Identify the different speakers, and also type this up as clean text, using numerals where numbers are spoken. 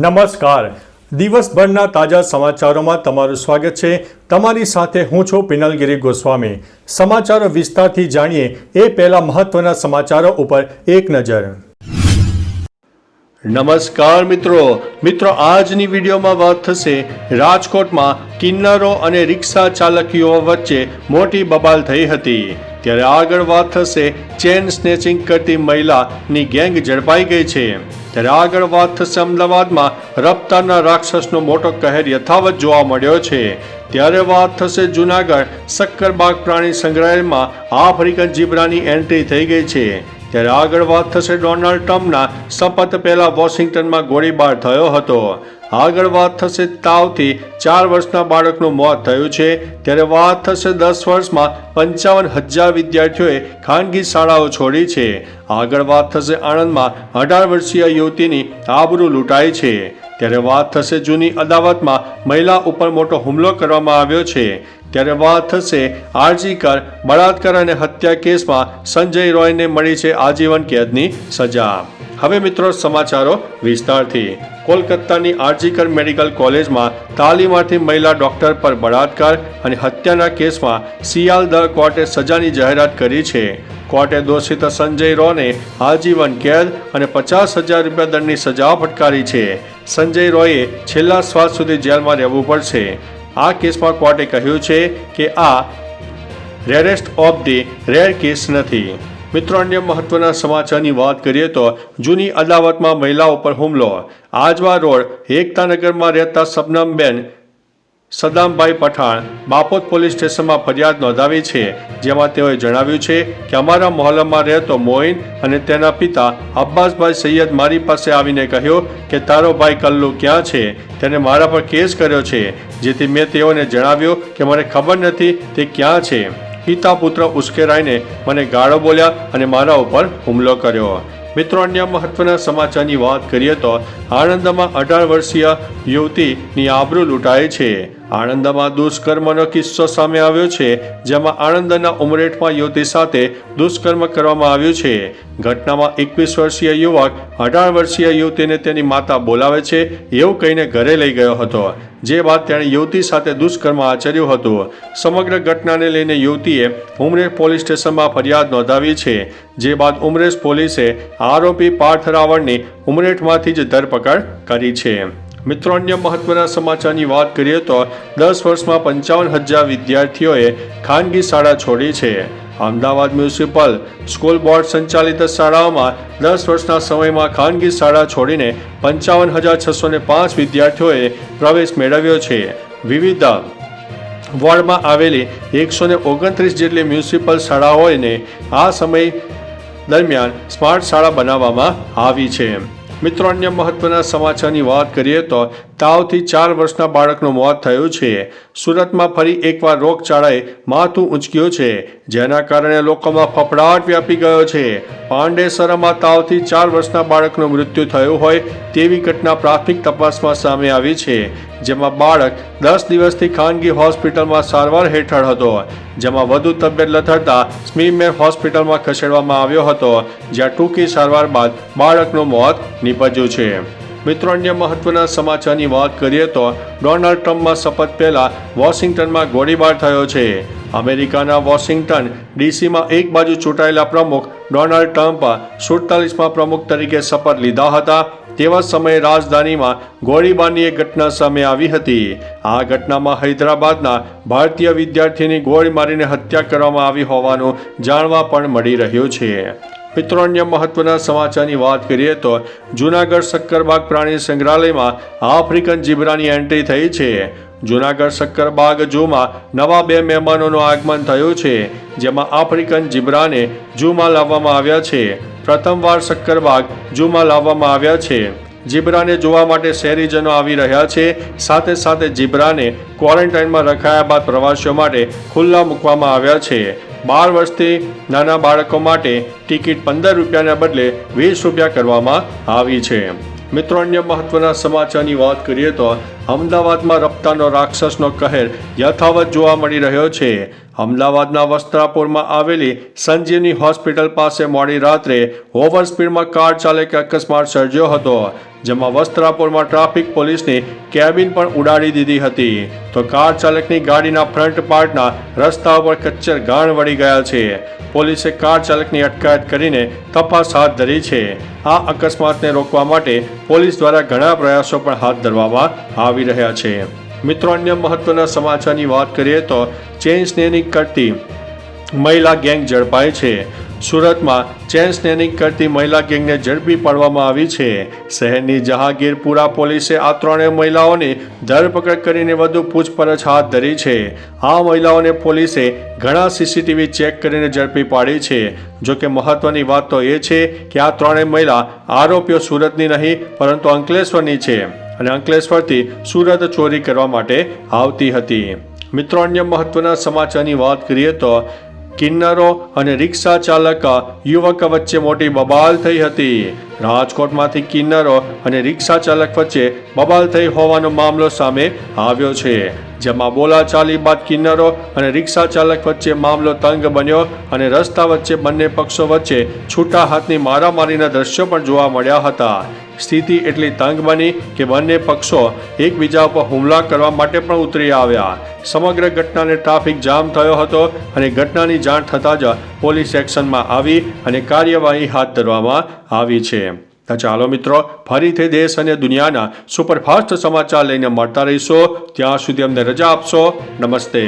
Speaker 1: નમસ્કાર. દિવસભરના તાજા સમાચારોમાં તમારું સ્વાગત છે. તમારી સાથે હું છું પિનલગીરી ગોસ્વામી. સમાચારો વિસ્તારથી જાણીએ એ પહેલા મહત્વના સમાચારો ઉપર એક નજર. નમસ્કાર મિત્રો આજની વિડીયોમાં વાત થશે રાજકોટમાં કિન્નરો અને રિક્ષા ચાલકીઓ વચ્ચે મોટી બબાલ થઈ હતી. ત્યારે આગળ વાત થશે ચેન સ્નેચિંગ કરતી મહિલાની ગેંગ ઝડપાઈ ગઈ છે. ત્યારે આગળ વાત થશે અમદાવાદમાં રફતારના રાક્ષસનો મોટો કહેર યથાવત જોવા મળ્યો છે. ત્યારે વાત થશે જૂનાગઢ સક્કરબાગ પ્રાણી સંગ્રહાલયમાં આફ્રિકન ઝીબ્રાની એન્ટ્રી થઈ ગઈ છે. ત્યારે આગળ વાત થશે ડોનાલ્ડ ટ્રમ્પના શપથ પહેલા વોશિંગ્ટનમાં ગોળીબાર થયો હતો. આગળ વાત થશે તાવથી 4 વર્ષના બાળકનું મોત થયું છે. ત્યારે વાત થશે 10 વર્ષમાં 55,000 વિદ્યાર્થીઓએ ખાનગી શાળાઓ છોડી છે. આગળ વાત થશે આણંદમાં 18 વર્ષીય યુવતીની આબરૂ લૂંટાઈ છે. ત્યારે વાત થશે જૂની અદાવતમાં મહિલા ઉપર મોટો હુમલો કરવામાં આવ્યો છે. ત્યારે વાત થશે આરજીકર બળાત્કાર અને હત્યા કેસમાં સંજય રોયને મળી છે આજીવન કેદની સજા. હવે મિત્રો સમાચારો વિસ્તારથી. કોલકાતાની આરજીકર મેડિકલ કોલેજમાં તાલીમાર્થી મહિલા ડોક્ટર પર બળાત્કાર અને હત્યાના કેસમાં સિયાલદહ કોર્ટે સજાની જાહેરાત કરી છે. કોર્ટે દોષિત સંજય રોને આજીવન કેદ અને 50,000 રૂપિયા દંડની સજા ફટકારી છે. સંજય રોયે છેલ્લા શ્વાસ સુધી જેલમાં રહેવું પડશે. આ કેસમાં કોર્ટે કહ્યું છે કે આ rarest of the rare case નથી. મિત્રો અન્ય મહત્વના સમાચારની વાત કરીએ તો જૂની અદાવતમાં મહિલા ઉપર હુમલો. આજવા રોડ એકતાનગરમાં રહેતા શબનમબેન સદામભાઈ પઠાણ બાપોદ પોલીસ સ્ટેશનમાં ફરિયાદ નોંધાવી છે. જેમાં તેઓએ જણાવ્યું છે કે અમારા મહોલ્લામાં રહેતો મોઇન અને તેના પિતા અબ્બાસભાઈ સૈયદ મારી પાસે આવીને કહ્યું કે તારો ભાઈ કલ્લુ ક્યાં છે, તેને મારા પર કેસ કર્યો છે. જેથી મેં તેઓને જણાવ્યું કે મને ખબર નથી તે ક્યાં છે. પિતા પુત્ર ઉશ્કેરાઈને મને ગાળો બોલ્યા અને મારા ઉપર હુમલો કર્યો. મિત્રો અન્ય મહત્વના સમાચારની વાત કરીએ તો આણંદમાં 18 વર્ષીય યુવતીની આબરૂ લૂંટાઈ છે. આણંદમાં દુષ્કર્મનો કિસ્સો સામે આવ્યો છે. જેમાં આણંદના ઉમરેઠમાં યુવતી સાથે દુષ્કર્મ કરવામાં આવ્યું છે. ઘટનામાં 21 વર્ષીય યુવક 18 વર્ષીય યુવતીને તેની માતા બોલાવે છે એવું કહીને ઘરે લઈ ગયો હતો. જે બાદ તેણે યુવતી સાથે દુષ્કર્મ આચર્યું હતું. સમગ્ર ઘટનાને લઈને યુવતીએ ઉમરેઠ પોલીસ સ્ટેશનમાં ફરિયાદ નોંધાવી છે. જે બાદ ઉમરેઠ પોલીસે આરોપી પાર્થ રાવળની ઉમરેઠમાંથી જ ધરપકડ કરી છે. મિત્રો અન્ય મહત્વના સમાચારની વાત કરીએ તો 10 વર્ષમાં 55,000 વિદ્યાર્થીઓએ ખાનગી શાળા છોડી છે. અમદાવાદ મ્યુનિસિપલ સ્કૂલ બોર્ડ સંચાલિત શાળાઓમાં 10 વર્ષના સમયમાં ખાનગી શાળા છોડીને 55,605 વિદ્યાર્થીઓએ પ્રવેશ મેળવ્યો છે. વિવિધ વોર્ડમાં આવેલી 129 જેટલી મ્યુનિસિપલ શાળાઓને આ સમય દરમિયાન સ્માર્ટ શાળા બનાવવામાં આવી છે. મિત્રો અન્ય મહત્વના સમાચારની વાત કરીએ તો તાવથી 4 વર્ષના બાળકનું મોત થયું છે. સુરતમાં ફરી એકવાર રોગચાળાએ માથું ઊંચક્યું છે. જેના કારણે લોકોમાં ફફડાટ વ્યાપી ગયો છે. પાંડેસરામાં તાવથી 4 વર્ષના બાળકનું મૃત્યુ થયું હોય તેવી ઘટના પ્રાથમિક તપાસમાં સામે આવી છે. જેમાં બાળક 10 દિવસથી ખાનગી હોસ્પિટલમાં સારવાર હેઠળ હતો. જેમાં વધુ તબિયત લથડતા સ્મીમેર હોસ્પિટલમાં ખસેડવામાં આવ્યો હતો, જ્યાં ટૂંકી સારવાર બાદ બાળકનું મોત નીપજ્યું છે. મિત્રો અન્ય મહત્વના સમાચારની વાત કરીએ તો ડોનાલ્ડ ટ્રમ્પમાં શપથ પહેલા વોશિંગ્ટનમાં ગોળીબાર થયો છે. અમેરિકાના વોશિંગ્ટન ડીસીમાં એક બાજુ ચૂંટાયેલા પ્રમુખ ડોનાલ્ડ ટ્રમ્પ 47માં પ્રમુખ તરીકે શપથ લીધા હતા. તેવા સમયે રાજધાનીમાં ગોળીબારની એક ઘટના સામે આવી હતી. આ ઘટનામાં હૈદરાબાદના ભારતીય વિદ્યાર્થીની ગોળી મારીને હત્યા કરવામાં આવી હોવાનું જાણવા પણ મળી રહ્યું છે. મિત્રો અન્ય મહત્વના સમાચારની વાત કરીએ તો જૂનાગઢ સક્કરબાગ પ્રાણી સંગ્રહાલયમાં આફ્રિકન ઝીબ્રાની એન્ટ્રી થઈ છે. જૂનાગઢ સક્કરબાગ ઝૂમાં નવા 2 મહેમાનોનું આગમન થયું છે. જેમાં આફ્રિકન ઝીબ્રાને ઝૂમાં લાવવામાં આવ્યા છે. પ્રથમવાર સક્કરબાગ ઝૂમાં લાવવામાં આવ્યા છે. ઝીબ્રાને જોવા માટે શહેરીજનો આવી રહ્યા છે. સાથે સાથે ઝીબ્રાને ક્વોરન્ટાઇનમાં રખાયા બાદ પ્રવાસીઓ માટે ખુલ્લા મૂકવામાં આવ્યા છે. 12 વર્ષથી નાના બાળકો માટે ટિકિટ 15 રૂપિયાના બદલે 20 રૂપિયા કરવામાં આવી છે. મિત્રો અન્ય મહત્વના સમાચારની વાત કરીએ તો અમદાવાદમાં રફતારનો રાક્ષસનો કહેર યથાવત જોવા મળી રહ્યો છે. અમદાવાદના વસ્ત્રાપુરમાં આવેલી સંજીવની હોસ્પિટલ પાસે મોડી રાત્રે ઓવર સ્પીડમાં કાર ચાલકે અકસ્માત સર્જ્યો હતો, જેમાં વસ્ત્રાપુરમાં ટ્રાફિક પોલીસની કેબિન પણ ઉડાડી દીધી હતી તો કાર ચાલકની ગાડીના ફ્રન્ટ પાર્ટના રસ્તા ઉપર કચ્ચર ગાણ વળી ગયા છે. પોલીસે કાર ચાલકની અટકાયત કરીને તપાસ હાથ ધરી છે. આ અકસ્માતને રોકવા માટે પોલીસ દ્વારા ઘણા પ્રયાસો પણ હાથ ધરવામાં આવી રહ્યા છે. મિત્રો, અન્ય મહત્વના સમાચારની વાત કરીએ તો ચેઇન સ્નેચિંગ કરતી મહિલા ગેંગ ઝડપાઈ છે. સુરતમાં ચેઇન સ્નેચિંગ કરતી મહિલા ગેંગને ઝડપી પાડવામાં આવી છે. શહેરની જહાંગીરપુરા પોલીસે આ ત્રણેય મહિલાઓની ધરપકડ કરીને વધુ પૂછપરછ હાથ ધરી છે. આ મહિલાઓને પોલીસે ઘણા સીસીટીવી ચેક કરીને ઝડપી પાડી છે. જોકે મહત્વની વાત તો એ છે કે આ ત્રણેય મહિલા આરોપીઓ સુરતની નહીં પરંતુ અંકલેશ્વરની છે અને અંકલેશ્વરથી સુરત ચોરી કરવા માટે આવતી હતી. મિત્રો, અન્ય મહત્વના સમાચારની વાત કરીએ તો કિન્નરો અને રિક્ષા ચાલક યુવક વચ્ચે મોટી બબાલ થઈ હતી. રાજકોટમાંથી કિન્નરો અને રિક્ષા ચાલક વચ્ચે બબાલ થઈ હોવાનો મામલો સામે આવ્યો છે. જેમાં બોલાચાલી બાદ કિન્નરો અને રિક્ષા ચાલક વચ્ચે મામલો તંગ બન્યો અને રસ્તા વચ્ચે બંને પક્ષો વચ્ચે છૂટા હાથની મારામારીના દ્રશ્યો પણ જોવા મળ્યા હતા. સ્થિતિ એટલી તંગ બની કે બંને પક્ષો એકબીજા પર હુમલા કરવા માટે પણ ઉતરી આવ્યા. સમગ્ર ઘટનાને ટ્રાફિક જામ થયો હતો અને ઘટનાની જાણ થતાં જ પોલીસ એક્શનમાં આવી અને કાર્યવાહી હાથ ધરવામાં આવી છે. તો ચાલો મિત્રો, ફરીથી દેશ અને દુનિયાના સુપરફાસ્ટ સમાચાર લઈને મળતા રહીશો. ત્યાં સુધી અમને રજા આપશો. નમસ્તે.